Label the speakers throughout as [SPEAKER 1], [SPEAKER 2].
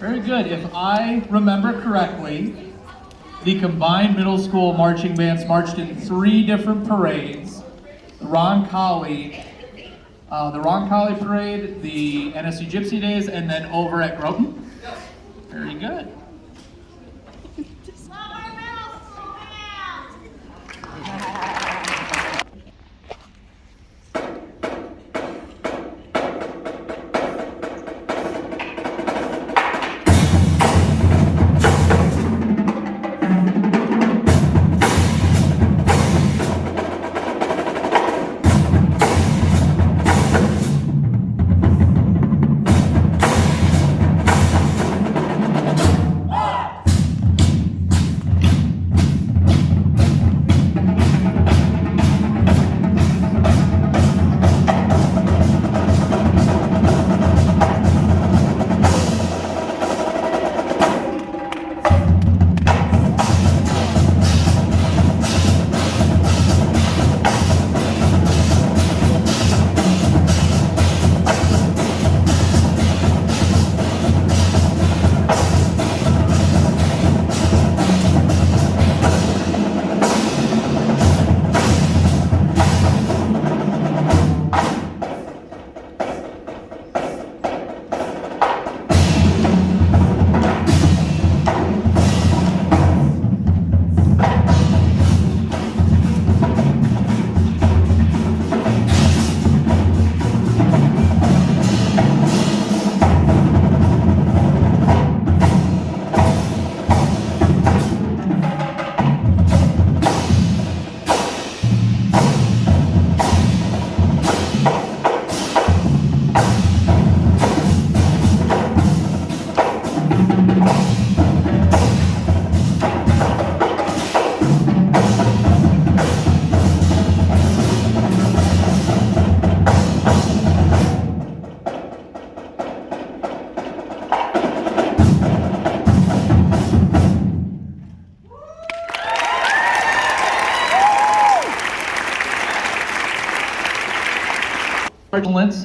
[SPEAKER 1] Very good. If I remember correctly, the combined middle school marching bands marched in 3 different parades. The Roncalli Parade, the NSU Gypsy Days, and then over at Groton. Very good.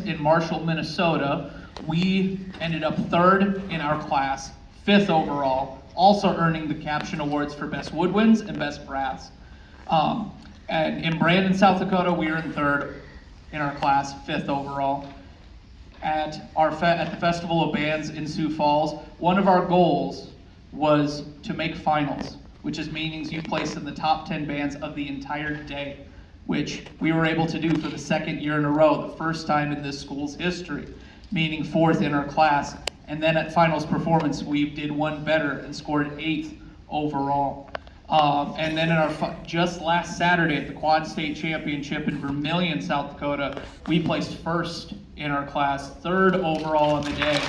[SPEAKER 1] In Marshall, Minnesota, we ended up 3rd in our class, 5th overall, also earning the caption awards for Best Woodwinds and Best Brass. And in Brandon, South Dakota, we were in 3rd in our class, 5th overall. At the Festival of Bands in Sioux Falls, one of our goals was to make finals, which is meaning you place in the top 10 bands of the entire day, which we were able to do for the 2nd year in a row, the first time in this school's history, meaning 4th in our class. And then at finals performance, we did one better and scored 8th overall. And then in just last Saturday at the Quad State Championship in Vermillion, South Dakota, we placed 1st in our class, 3rd overall on the day.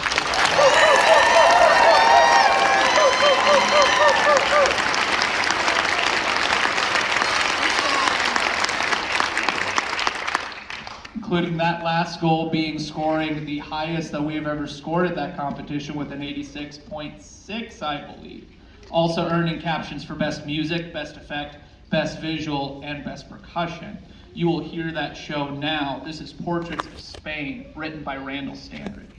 [SPEAKER 1] Including that last goal being scoring the highest that we have ever scored at that competition with an 86.6, I believe. Also earning captions for Best Music, Best Effect, Best Visual, and Best Percussion. You will hear that show now. This is Portraits of Spain, written by Randall Standridge.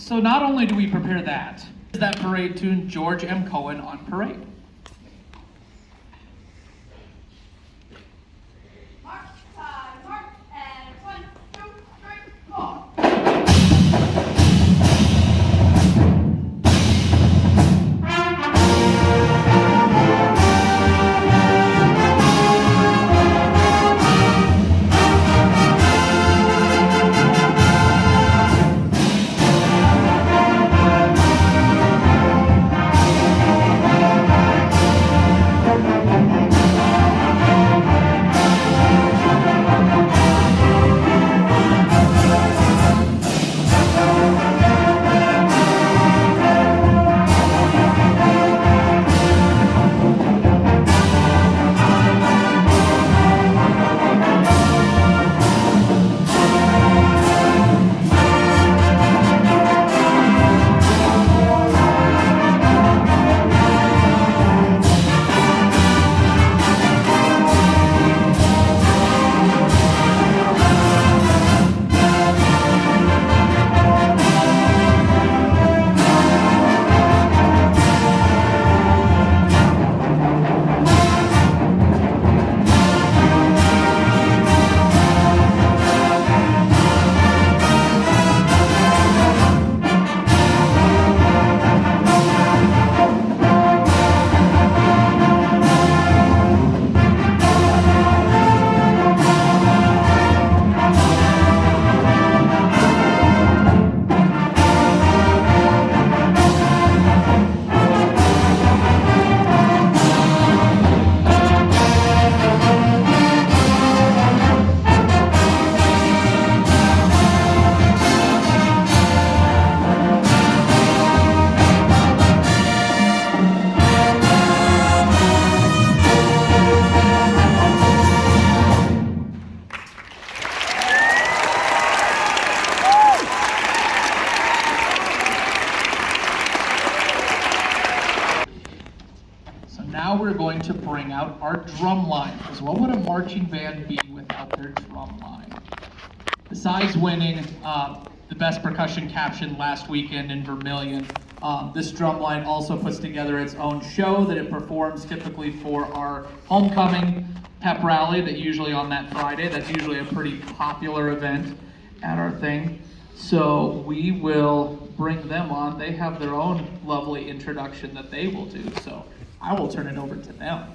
[SPEAKER 1] So not only do we prepare that parade tune, George M. Cohen on parade.
[SPEAKER 2] March, march, and 1, 2, 3, 4.
[SPEAKER 1] Now we're going to bring out our drum line, because what would a marching band be without their drum line? Besides winning the Best Percussion Caption last weekend in Vermilion, this drum line also puts together its own show that it performs typically for our homecoming pep rally that usually on that Friday. That's usually a pretty popular event at our thing. So we will bring them on. They have their own lovely introduction that they will do. So I will turn it over to them.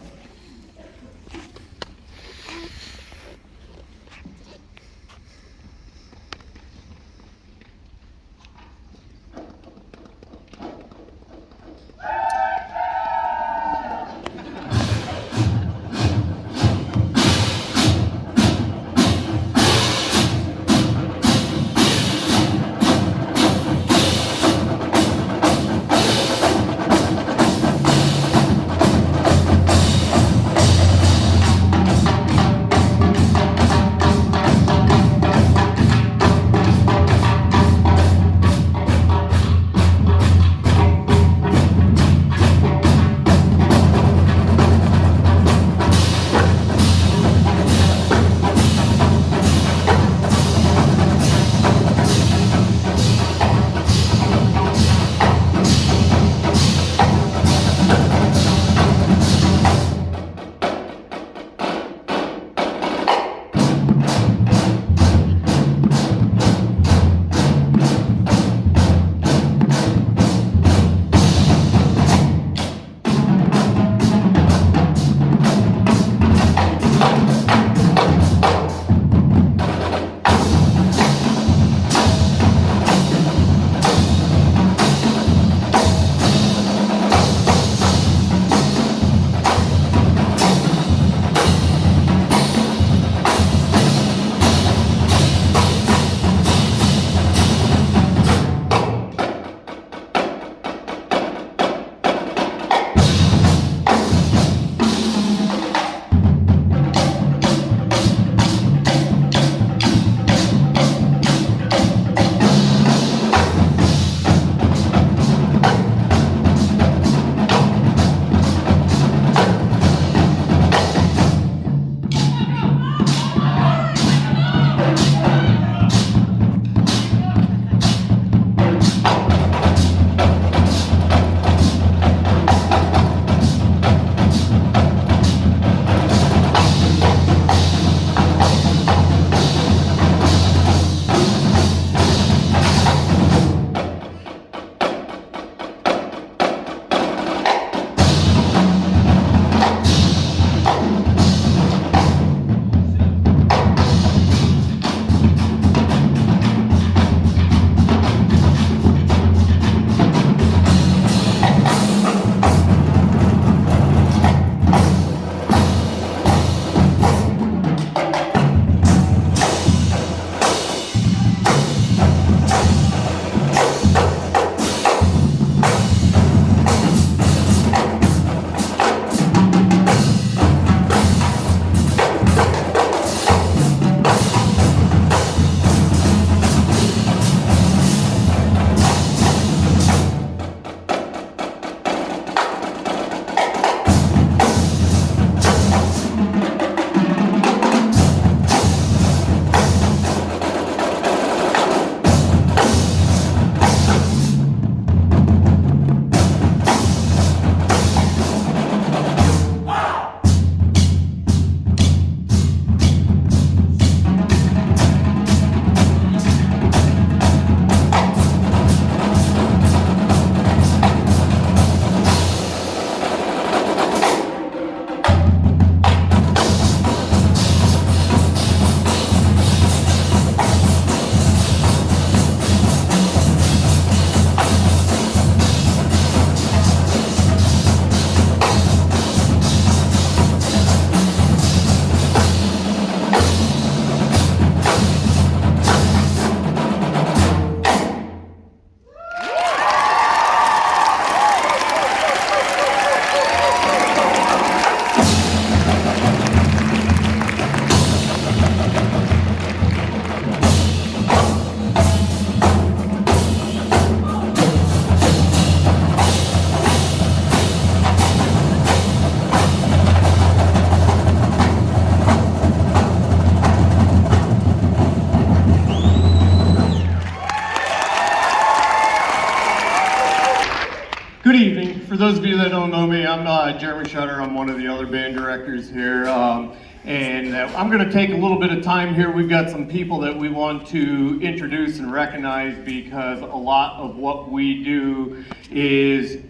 [SPEAKER 3] For those of you that don't know me, I'm Jeremy Shutter. I'm one of the other band directors here. I'm going to take a little bit of time here. We've got some people that we want to introduce and recognize because a lot of what we do is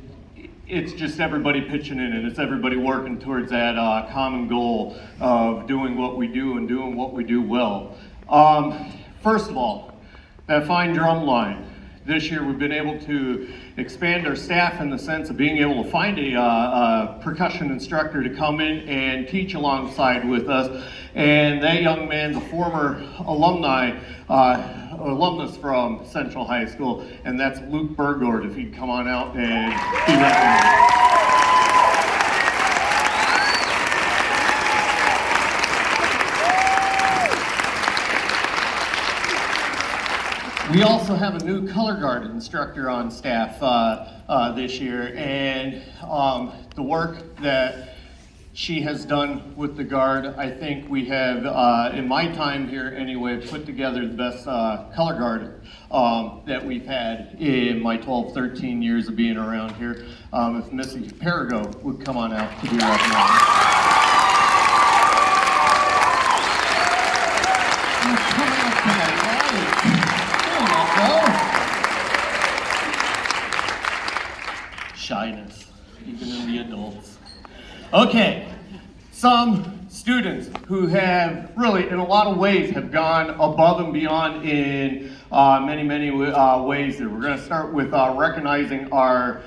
[SPEAKER 3] it's just everybody pitching in and it's everybody working towards that common goal of doing what we do and doing what we do well. First of all, that fine drum line. This year we've been able to expand our staff in the sense of being able to find a percussion instructor to come in and teach alongside with us. And that young man's a former alumnus from Central High School, and that's Luke Burgord, if he'd come on out and be recognized. We also have a new color guard instructor on staff this year, and the work that she has done with the guard, I think we have, in my time here anyway, put together the best color guard that we've had in my 12, 13 years of being around here. If Missy Perigo would come on out to be recognized. Shyness, even in the adults. Okay, some students who have really, in a lot of ways, have gone above and beyond in many ways there. We're going to start with recognizing our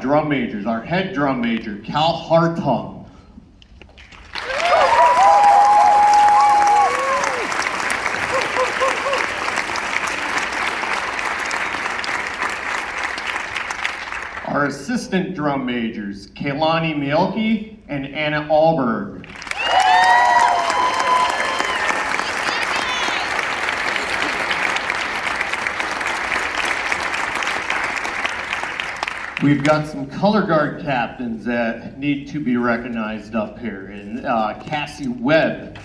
[SPEAKER 3] drum majors, our head drum major, Cal Hartung. Our assistant drum majors, Kaylani Mielke and Anna Alberg. We've got some color guard captains that need to be recognized up here, and Cassie Webb.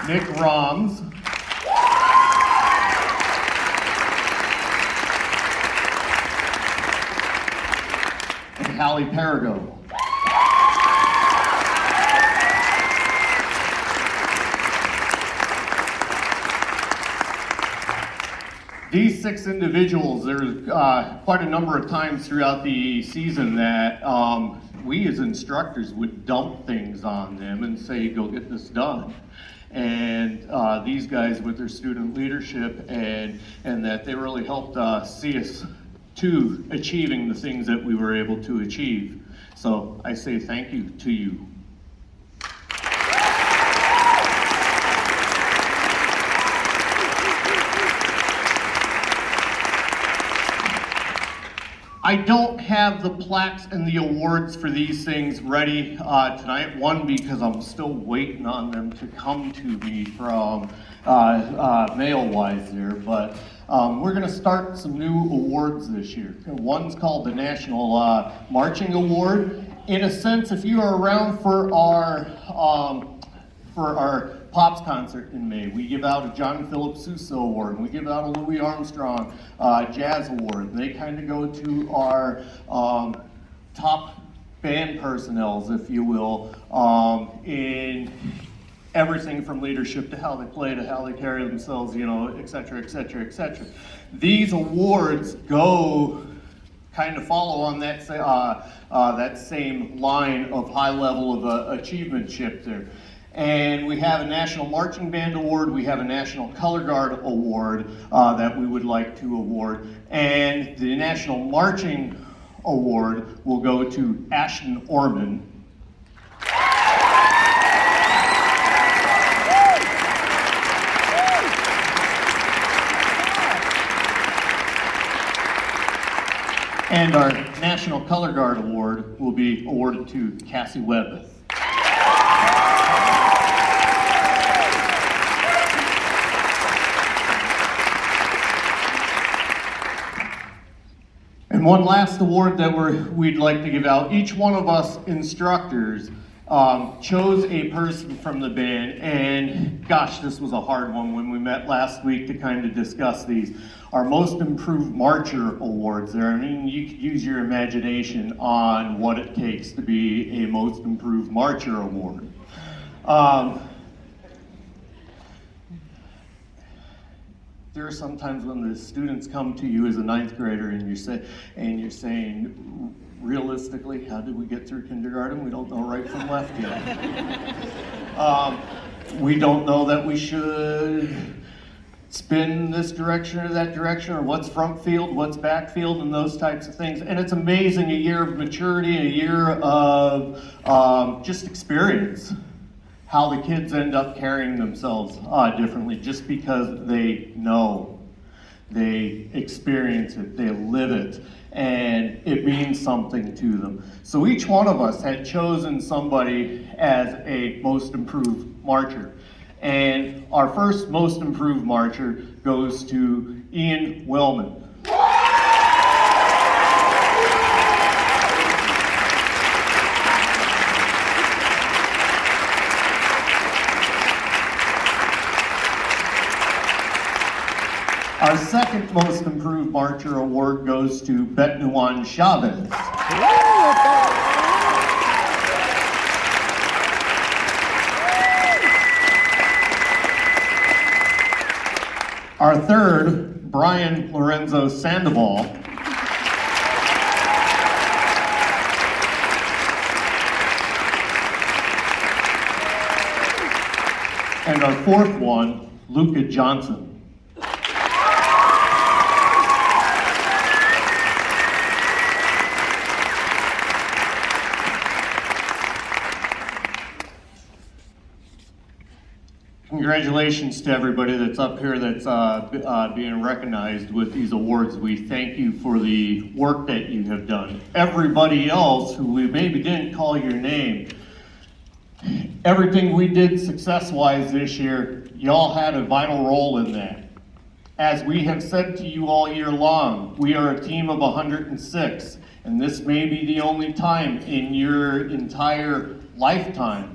[SPEAKER 3] Nick Roms. And Hallie Perigo. These 6 individuals, there's quite a number of times throughout the season that we as instructors would dump things on them and say, go get this done. And these guys with their student leadership and that they really helped see us to achieving the things that we were able to achieve. So I say thank you to you. I don't have the plaques and the awards for these things ready tonight. One, because I'm still waiting on them to come to me from mail-wise there. But we're going to start some new awards this year. One's called the National Marching Award. In a sense, if you are around for our Pops concert in May, we give out a John Philip Sousa Award, and we give out a Louis Armstrong Jazz Award. They kind of go to our top band personnels, if you will, in everything from leadership to how they play to how they carry themselves, you know, et cetera, et cetera, et cetera. These awards kind of follow on that same line of high level of achievementship there. And we have a National Marching Band Award, we have a National Color Guard Award that we would like to award. And the National Marching Award will go to Ashton Orman. And our National Color Guard Award will be awarded to Cassie Webb. And one last award that we'd like to give out. Each one of us instructors chose a person from the band, and gosh, this was a hard one when we met last week to kind of discuss these. Our Most Improved Marcher Awards there. I mean, you could use your imagination on what it takes to be a Most Improved Marcher Award. There are some times when the students come to you as a ninth grader and you're saying, realistically, how did we get through kindergarten? We don't know right from left yet. We don't know that we should spin this direction or that direction, or what's front field, what's back field, and those types of things. And it's amazing, a year of maturity, a year of just experience, how the kids end up carrying themselves differently just because they know, they experience it, they live it, and it means something to them. So each one of us had chosen somebody as a Most Improved Marcher. And our first Most Improved Marcher goes to Ian Wellman. Our second Most Improved Marcher award goes to Betnuan Chavez. Our third, Brian Lorenzo Sandoval. And our fourth one, Luca Johnson. Congratulations to everybody that's up here that's being recognized with these awards. We thank you for the work that you have done. Everybody else who we maybe didn't call your name, everything we did success-wise this year, y'all had a vital role in that. As we have said to you all year long, we are a team of 106, and this may be the only time in your entire lifetime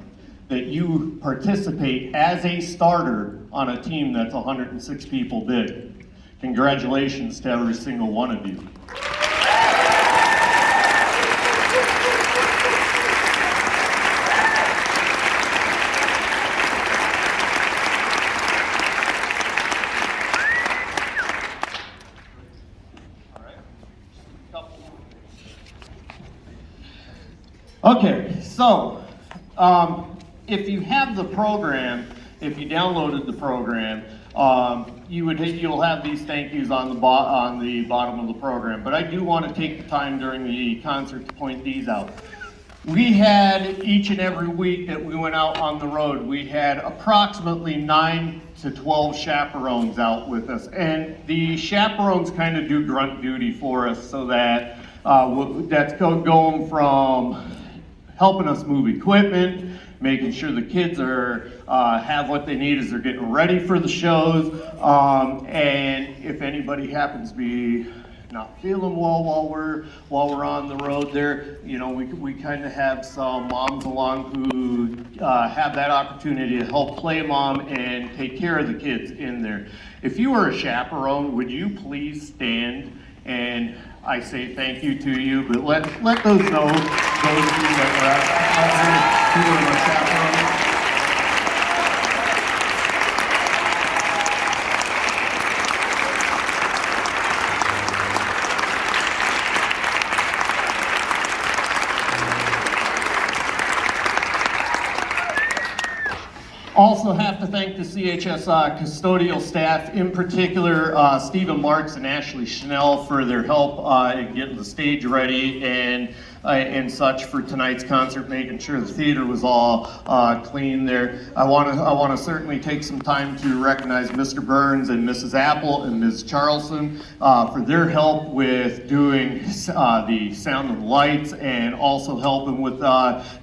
[SPEAKER 3] that you participate as a starter on a team that's 106 people big. Congratulations to every single one of you. Okay, so if you have the program, if you downloaded the program, you'll have these thank yous on the bottom of the program. But I do want to take the time during the concert to point these out. We had each and every week that we went out on the road, we had approximately 9 to 12 chaperones out with us. And the chaperones kind of do grunt duty for us, so that that's going from helping us move equipment, making sure the kids have what they need as they're getting ready for the shows, and if anybody happens to be not feeling well while we're on the road there, you know, we kind of have some moms along who have that opportunity to help play mom and take care of the kids in there. If you are a chaperone, would you please stand? And I say thank you to you, but let those know, those of you that are out there who are my chaperones. Also have to thank the CHS custodial staff, in particular Stephen Marks and Ashley Schnell, for their help in getting the stage ready and such for tonight's concert, making sure the theater was all clean there. I want to certainly take some time to recognize Mr. Burns and Mrs. Apple and Ms. Charlson for their help with doing the sound and lights, and also helping with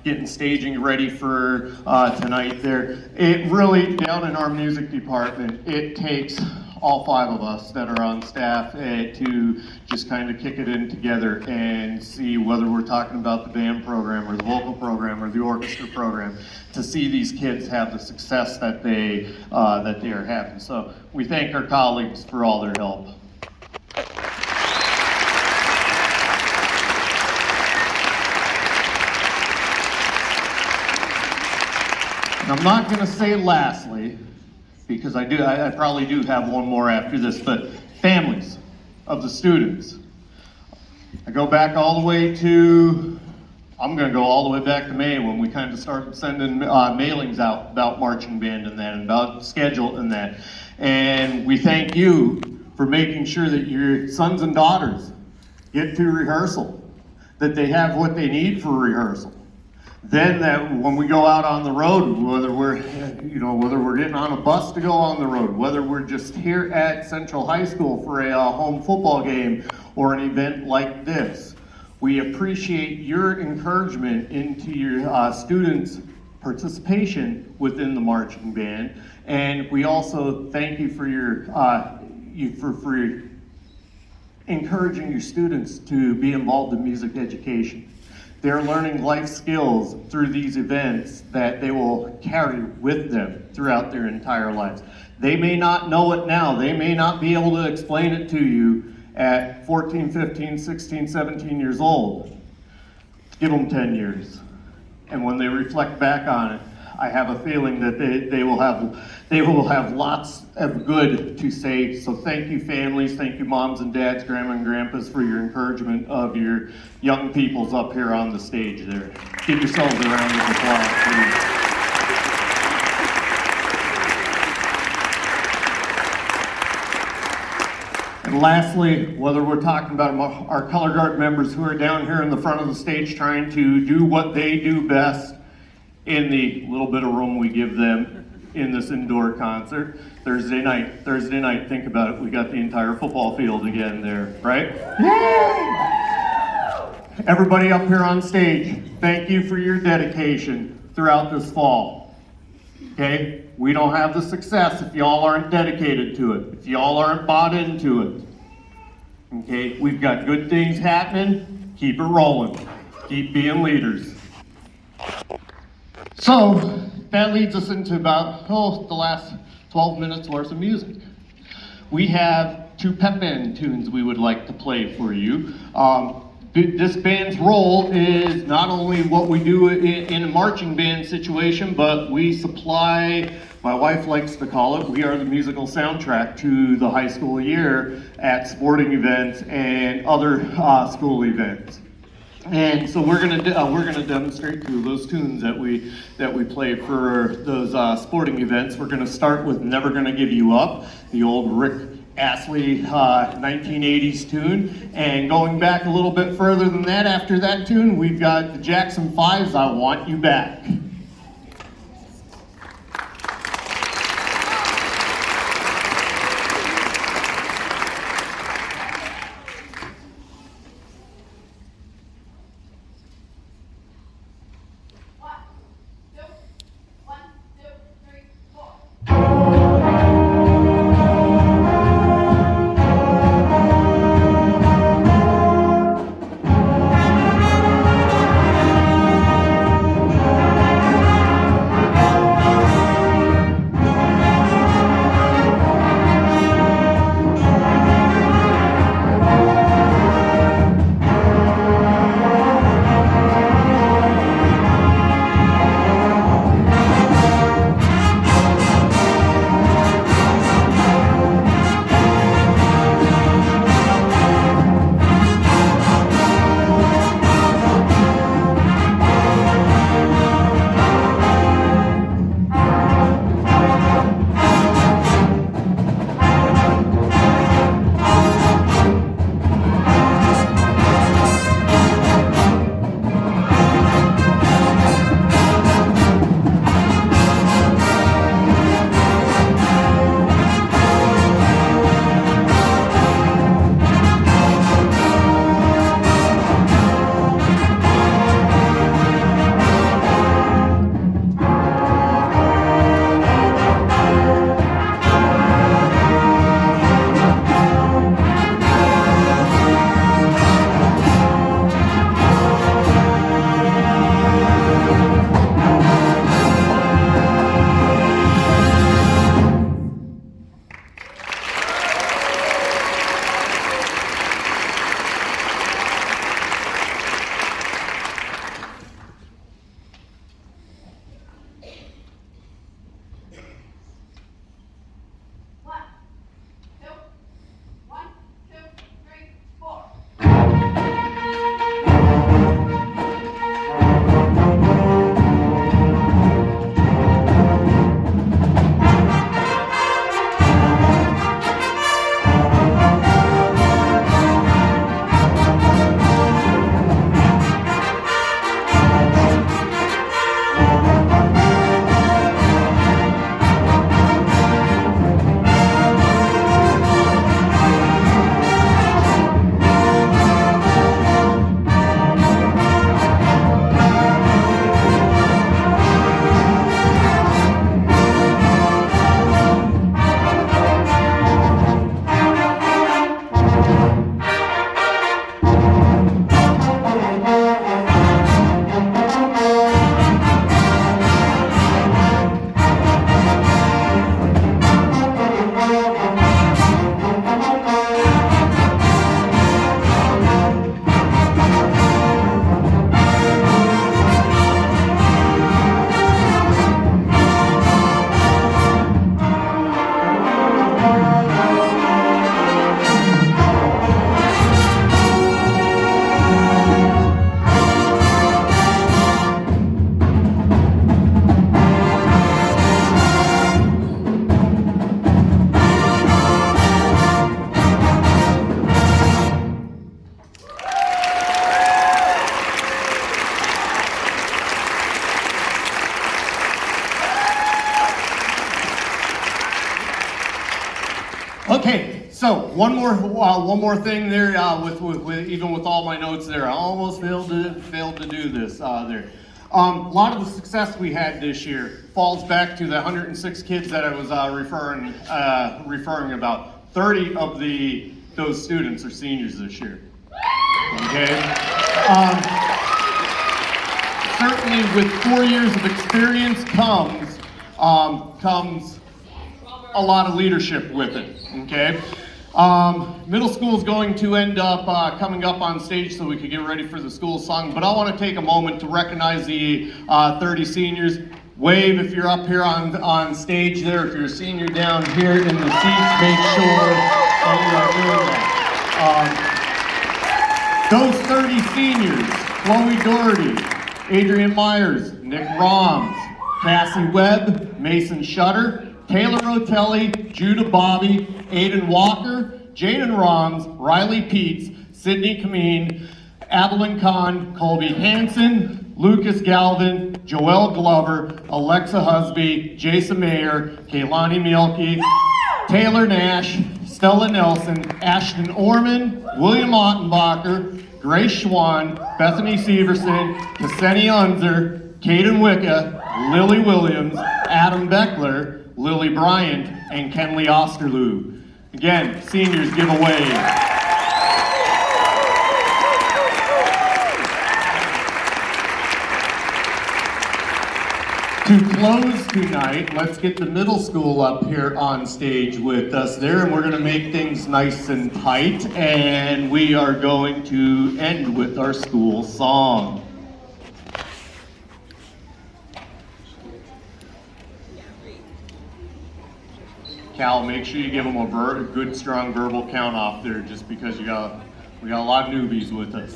[SPEAKER 3] getting staging ready for tonight there. It really, down in our music department, it takes all 5 of us that are on staff to just kind of kick it in together and see whether we're talking about the band program or the vocal program or the orchestra program, to see these kids have the success that they are having. So we thank our colleagues for all their help. I'm not going to say lastly, because I probably do have one more after this, but families of the students. I go back all the way to, I'm going to go all the way back to May when we kind of started sending mailings out about marching band and that, and about schedule and that. And we thank you for making sure that your sons and daughters get to rehearsal, that they have what they need for rehearsal. Then that when we go out on the road, whether we're getting on a bus to go on the road, whether we're just here at Central High School for a home football game or an event like this, we appreciate your encouragement into your students' participation within the marching band, and we also thank you for your for encouraging your students to be involved in music education. They're learning life skills through these events that they will carry with them throughout their entire lives. They may not know it now. They may not be able to explain it to you at 14, 15, 16, 17 years old. Give them 10 years. And when they reflect back on it, I have a feeling that they will have lots of good to say. So thank you, families. Thank you, moms and dads, grandma and grandpas, for your encouragement of your young peoples up here on the stage there. Give yourselves a round of applause, please. And lastly, whether we're talking about our color guard members who are down here in the front of the stage trying to do what they do best in the little bit of room we give them in this indoor concert. Thursday night, think about it, we got the entire football field again there, right? Yay! Everybody up here on stage, thank you for your dedication throughout this fall. Okay? We don't have the success if y'all aren't dedicated to it, if y'all aren't bought into it. Okay? We've got good things happening, keep it rolling. Keep being leaders. So, that leads us into about, the last 12 minutes worth of music. We have 2 pep band tunes we would like to play for you. This band's role is not only what we do in a marching band situation, but we supply, my wife likes to call it, we are the musical soundtrack to the high school year at sporting events and other school events. And so we're gonna demonstrate 2 of those tunes that we play for those sporting events. We're gonna start with "Never Gonna Give You Up," the old Rick Astley 1980s tune, and going back a little bit further than that, after that tune, we've got the Jackson 5's "I Want You Back." Okay, so one more thing there. With even with all my notes there, I almost failed to do this there. A lot of the success we had this year falls back to the 106 kids that I was referring about. 30 of those students are seniors this year. Okay. Certainly, with 4 years of experience comes a lot of leadership with it. Okay. Middle school is going to end up coming up on stage so we could get ready for the school song, but I want to take a moment to recognize the 30 seniors. Wave if you're up here on stage there. If you're a senior down here in the seats, make sure that you are doing that. Those 30 seniors: Chloe Doherty, Adrian Myers, Nick Roms, Cassie Webb, Mason Shutter, Taylor Rotelli, Judah Bobby, Aiden Walker, Jaden Roms, Riley Peets, Sydney Kameen, Adeline Kahn, Colby Hansen, Lucas Galvin, Joelle Glover, Alexa Husby, Jason Mayer, Kaylani Mielke, Taylor Nash, Stella Nelson, Ashton Orman, William Ottenbacher, Grace Schwan, Bethany Severson, Ksenia Unzer, Caden Wicca, Lily Williams, Adam Beckler, Lily Bryant, and Kenley Osterloo. Again, seniors give a wave. To close tonight, let's get the middle school up here on stage with us there, and we're going to make things nice and tight, and we are going to end with our school song. Cal, make sure you give them a good, strong verbal count off there, just because we got a lot of newbies with us.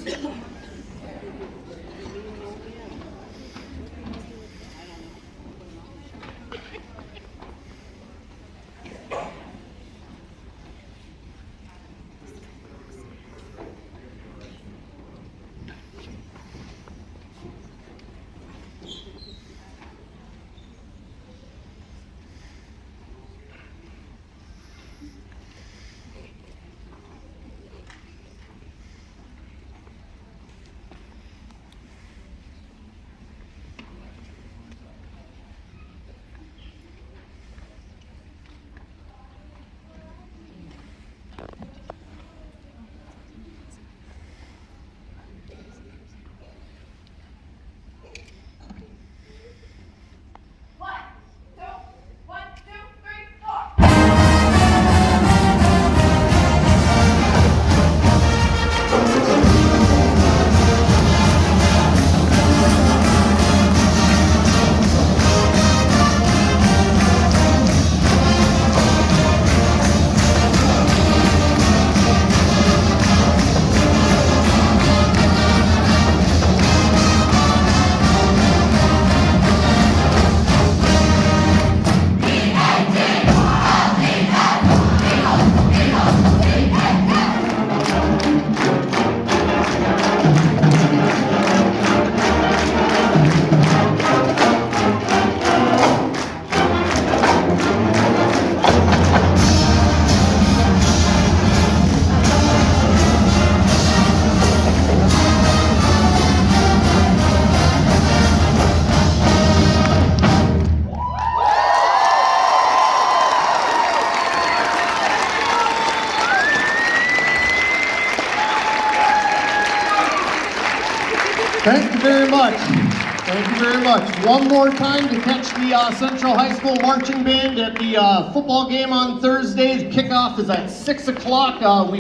[SPEAKER 3] Thank you very much. Thank you very much. One more time to catch the Central High School Marching Band at the football game on Thursday. Kickoff is at 6 o'clock.